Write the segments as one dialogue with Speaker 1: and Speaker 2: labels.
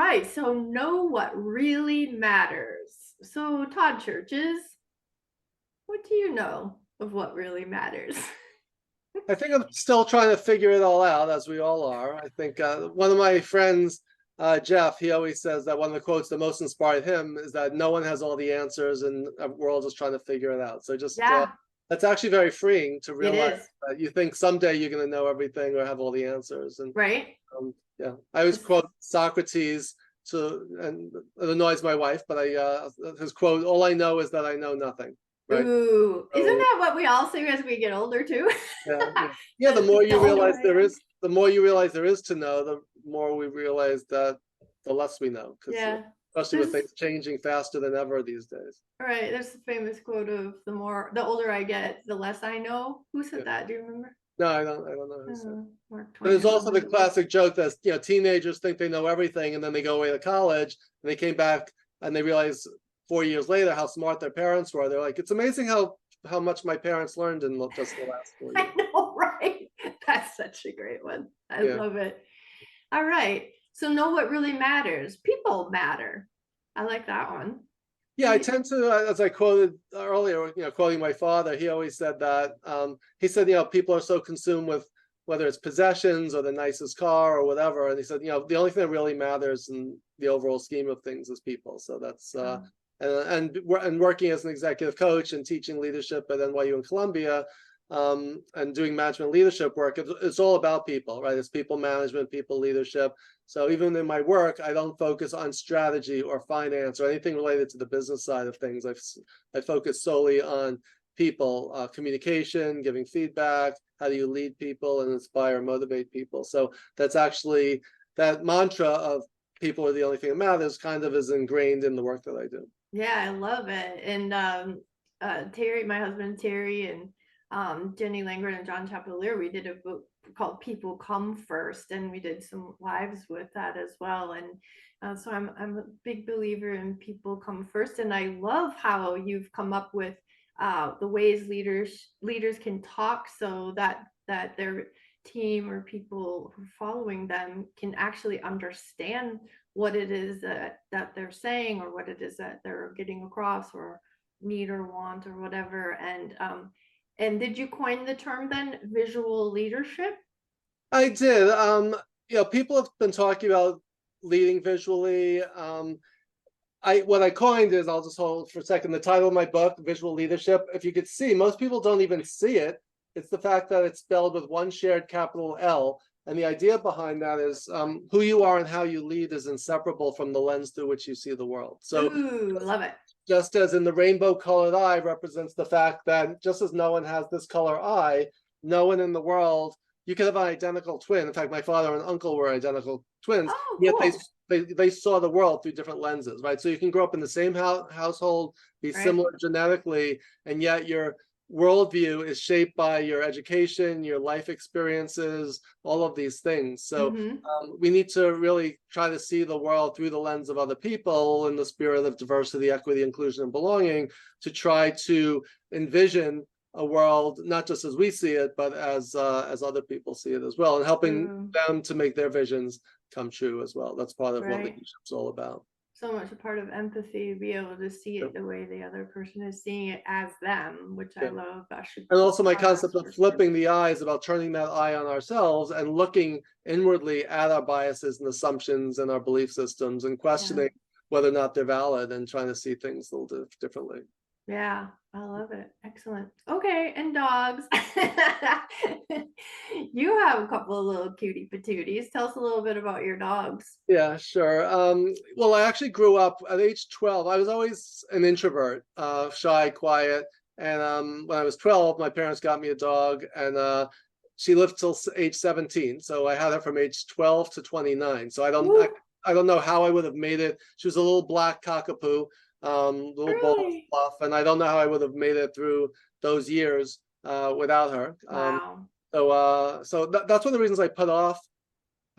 Speaker 1: right, so know what really matters. So, Todd Churches, what do you know of what really matters?
Speaker 2: I think I'm still trying to figure it all out, as we all are. I think one of my friends, Jeff, he always says that one of the quotes that most inspired him is that no one has all the answers, and we're all just trying to figure it out. So just
Speaker 1: Yeah,
Speaker 2: that's actually very freeing to
Speaker 1: it
Speaker 2: realize
Speaker 1: is,
Speaker 2: that you think someday you're going to know everything or have all the answers. And
Speaker 1: right?
Speaker 2: yeah, I always
Speaker 1: It's-
Speaker 2: quote Socrates to, and it annoys my wife, but his quote, "All I know is that I know nothing." Right.
Speaker 1: Ooh, isn't
Speaker 2: So
Speaker 1: that what we all say as we get older too?
Speaker 2: yeah, the more
Speaker 1: The
Speaker 2: you
Speaker 1: older
Speaker 2: realize
Speaker 1: I
Speaker 2: there
Speaker 1: am.
Speaker 2: is, the more you realize there is to know, the more we realize that the less we know, because
Speaker 1: Yeah.
Speaker 2: especially with
Speaker 1: There's
Speaker 2: things changing faster than ever these days.
Speaker 1: right, there's the famous quote of the older I get, the less I know. Who
Speaker 2: Yeah.
Speaker 1: said that? Do you remember?
Speaker 2: No, I don't know who said.
Speaker 1: Mark
Speaker 2: But
Speaker 1: Twain
Speaker 2: there's
Speaker 1: or
Speaker 2: also the
Speaker 1: something.
Speaker 2: classic joke that teenagers think they know everything, and then they go away to college, and they came back and they realize 4 years later how smart their parents were. They're like, it's amazing how much my parents learned in just the last four
Speaker 1: I
Speaker 2: years.
Speaker 1: know, right? That's such a great one. I
Speaker 2: Yeah.
Speaker 1: love it. All right. So know what really matters. People matter. I like that one.
Speaker 2: Yeah, I tend to, as I quoted earlier, quoting my father, he always said that. He said, people are so consumed with whether it's possessions or the nicest car or whatever, and he said, the only thing that really matters in the overall scheme of things is people. So that's
Speaker 1: Um,
Speaker 2: and working as an executive coach and teaching leadership at NYU and Columbia, and doing management leadership work, it's all about people, right? It's people management, people leadership. So even in my work, I don't focus on strategy or finance or anything related to the business side of things. I focus solely on people, communication, giving feedback, how do you lead people and inspire, motivate people. So that's actually that mantra of people are the only thing that matters kind of is ingrained in the work that I do.
Speaker 1: yeah, I love it. And Terry, my husband Terry, and Jenny Langren and John Chapelier, we did a book called People Come First, and we did some lives with that as well. And so I'm a big believer in people come first, and I love how you've come up with the ways leaders can talk so that their team or people who are following them can actually understand what it is that they're saying, or what it is that they're getting across, or need or want or whatever. And did you coin the term then, visual leadership?
Speaker 2: I did. People have been talking about leading visually. What I coined is, I'll just hold for a second, the title of my book, Visual Leadership. If you could see, most people don't even see it. It's the fact that it's spelled with one shared capital L. And the idea behind that is who you are and how you lead is inseparable from the lens through which you see the world. So
Speaker 1: Ooh, love it.
Speaker 2: just as in the rainbow colored eye represents the fact that just as no one has this color eye, no one in the world, you could have an identical twin. In fact, my father and uncle were identical twins,
Speaker 1: Oh,
Speaker 2: yet
Speaker 1: cool.
Speaker 2: they saw the world through different lenses, right? So you can grow up in the same household, be
Speaker 1: Right.
Speaker 2: similar genetically, and yet your worldview is shaped by your education, your life experiences, all of these things. So
Speaker 1: Mm-hmm.
Speaker 2: we need to really try to see the world through the lens of other people in the spirit of diversity, equity, inclusion, and belonging, to try to envision a world not just as we see it, but as other people see it as well, and helping them to make their visions come true as well. That's part of what
Speaker 1: Right.
Speaker 2: leadership's all about.
Speaker 1: So much a part of empathy, be able to see
Speaker 2: Yep.
Speaker 1: it the way the other person is seeing it as them, which I
Speaker 2: Yeah.
Speaker 1: love. That should
Speaker 2: And
Speaker 1: be
Speaker 2: also my
Speaker 1: our last
Speaker 2: concept of
Speaker 1: word too.
Speaker 2: flipping the eye is about turning that eye on ourselves and looking inwardly at our biases and assumptions and our belief systems and
Speaker 1: Yeah.
Speaker 2: questioning whether or not they're valid and trying to see things a little differently.
Speaker 1: Yeah, I love it. Excellent. Okay, and dogs. You have a couple of little cutie patooties. Tell us a little bit about your dogs.
Speaker 2: Yeah, sure. Well, I actually grew up at age 12. I was always an introvert, shy, quiet. And when I was 12, my parents got me a dog, and she lived till age 17. So I had her from age 12 to 29. So
Speaker 1: Woo,
Speaker 2: I don't know how I would have made it. She was a little black cockapoo, little ball
Speaker 1: really?
Speaker 2: fluff, and I don't know how I would have made it through those years without her.
Speaker 1: Wow.
Speaker 2: So that's one of the reasons I put off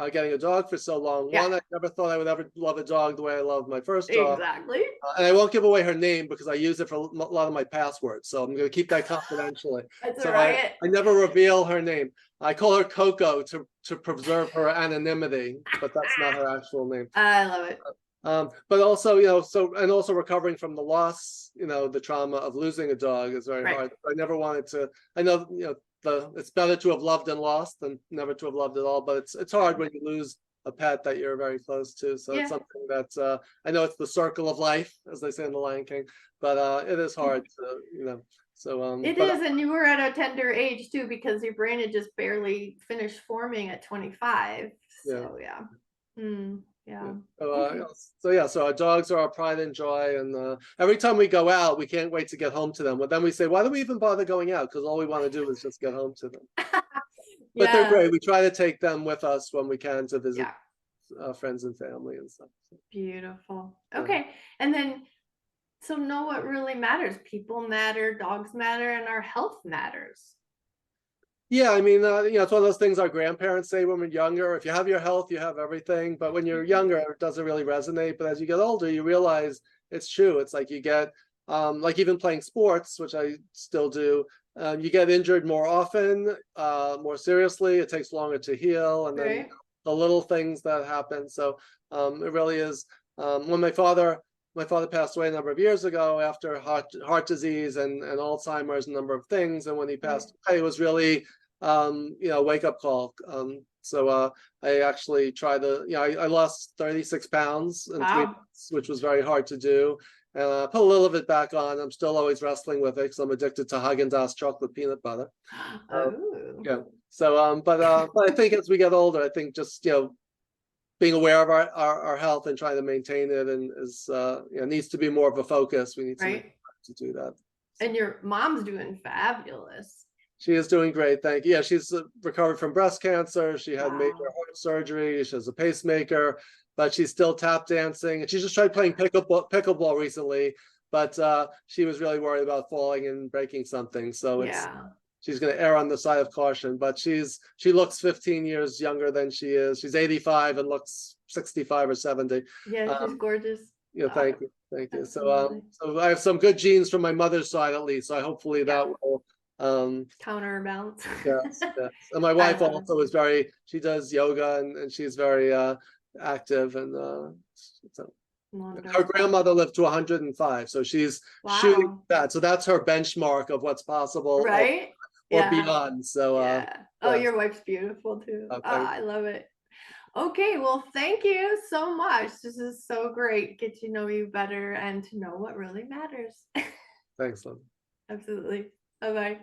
Speaker 2: getting a dog for so long.
Speaker 1: Yeah.
Speaker 2: One, I never thought I would ever love a dog the way I love my first dog.
Speaker 1: Exactly.
Speaker 2: And I won't give away her name because I use it for a lot of my passwords. So I'm going to keep that confidentially.
Speaker 1: That's
Speaker 2: So
Speaker 1: all right.
Speaker 2: I never reveal her name. I call her Coco to preserve her anonymity, but that's not her actual name.
Speaker 1: I love it.
Speaker 2: But also, and also recovering from the loss, the trauma of losing a dog is very hard. I never wanted to, I know, it's better to have loved and lost than never to have loved at all, but it's hard when you lose a pet that you're very close to. So it's something that I know it's the circle of life, as they say in The Lion King, but it is hard to, so
Speaker 1: it is, and you were at a tender age too, because your brain had just barely finished forming at 25. So yeah.
Speaker 2: So our dogs are our pride and joy, and every time we go out, we can't wait to get home to them. But then we say, why do we even bother going out? Because all we want to do is just get home to them. But they're great. We try to take them with us when we can to visit friends and family and stuff.
Speaker 1: Beautiful. Okay, and then so know what really matters. People matter, dogs matter, and our health matters.
Speaker 2: Yeah, I mean, it's one of those things our grandparents say when we're younger. If you have your health, you have everything. But when you're younger, it doesn't really resonate. But as you get older, you realize it's true. It's like you get, like even playing sports, which I still do, you get injured more often, more seriously. It takes longer to heal. And then the little things that happen. So it really is. When my father passed away a number of years ago after heart disease and Alzheimer's, a number of things. And when he passed away, it was really, wake up call. So I actually tried I lost 36 pounds in 3 months, which was very hard to do. And I put a little of it back on. I'm still always wrestling with it because I'm addicted to Haagen-Dazs chocolate peanut butter. So, but I think as we get older, I think just, being aware of our health and trying to maintain it and is needs to be more of a focus. We need to do that.
Speaker 1: And your mom's doing fabulous.
Speaker 2: She is doing great, thank you. Yeah, she's recovered from breast cancer. She had major heart surgery. She has a pacemaker, but she's still tap dancing. And she just tried playing pickleball recently, but she was really worried about falling and breaking something. So she's going to err on the side of caution, but she looks 15 years younger than she is. She's 85 and looks 65 or 70.
Speaker 1: Yeah, she's gorgeous.
Speaker 2: Thank you. So I have some good genes from my mother's side, at least. So hopefully that will
Speaker 1: counterbalance.
Speaker 2: yes. And my wife also is she does yoga and she's very active, and so her grandmother lived to 105, so she's shooting that. So that's her benchmark of what's possible, or beyond. So
Speaker 1: your wife's beautiful too. I love it. Okay, well, thank you so much. This is so great. Get to know you better and to know what really matters.
Speaker 2: Thanks, Lynn.
Speaker 1: Absolutely. Bye-bye.